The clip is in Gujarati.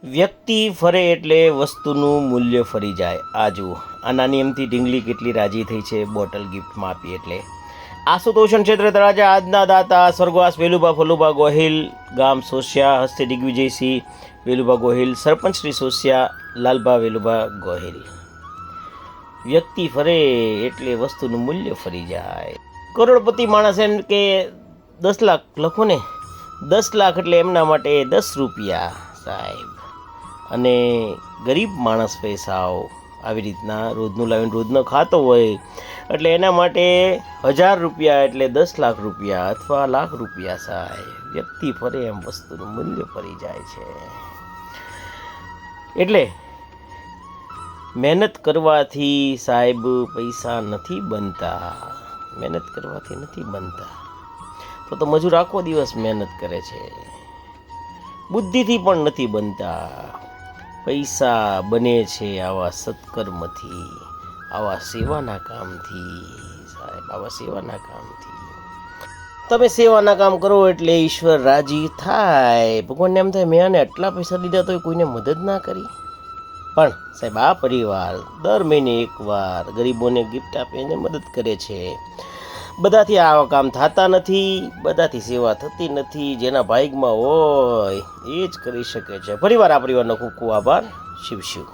વ્યક્તિ ફરે એટલે વસ્તુનું મૂલ્ય ફરી જાય. આ જુઓ, આના નિયમથી ઢીંગલી કેટલી રાજી થઈ છે બોટલ ગિફ્ટમાં આપી એટલે. આશુતોષણ ક્ષેત્ર તળાજા આજના દાતા સ્વર્ગવાસ વેલુભા ફલુભા ગોહિલ, ગામ સોસિયા, હસ્તે દિગ્વિજયસિંહ વેલુભા ગોહિલ, સરપંચ શ્રી સોસિયા લાલભા વેલુભા ગોહિલ. વ્યક્તિ ફરે એટલે વસ્તુનું મૂલ્ય ફરી જાય. કરોડપતિ માણસ એમ કે 10 લાખ લખો ને, 10 લાખ એટલે એમના માટે 10 રૂપિયા સાહેબ. અને ગરીબ માણસ પૈસાઓ આવી રીતના રોજનું લાવીને રોજનો ખાતો હોય એટલે એના માટે 1000 રૂપિયા એટલે 10 લાખ રૂપિયા અથવા લાખ રૂપિયા સાહેબ. વ્યક્તિ ફરે એમ વસ્તુનું મૂલ્ય ફરી જાય છે. એટલે મહેનત કરવાથી સાહેબ પૈસા નથી બનતા, મહેનત કરવાથી નથી બનતા. તો મજૂર આખો દિવસ મહેનત કરે છે. બુદ્ધિથી પણ નથી બનતા. પૈસા બને છે આવા સત્કર્મથી, આવા સેવાના કામથી સાહેબ, આવા સેવાના કામથી. તમે સેવાના કામ કરો એટલે ઈશ્વર રાજી થાય. ભગવાનને એમ થાય મેં આને આટલા પૈસા દીધા તો કોઈને મદદ ના કરી. પણ સાહેબ આ પરિવાર દર મહિને એકવાર ગરીબોને ગિફ્ટ આપીને મદદ કરે છે. બધાથી આવા કામ થતા નથી, બધાથી સેવા થતી નથી. જેના ભાગમાં હોય એ જ કરી શકે છે. ફરીવાર આ પરિવારનો ખૂબ ખૂબ આભાર. શિવ શિવ.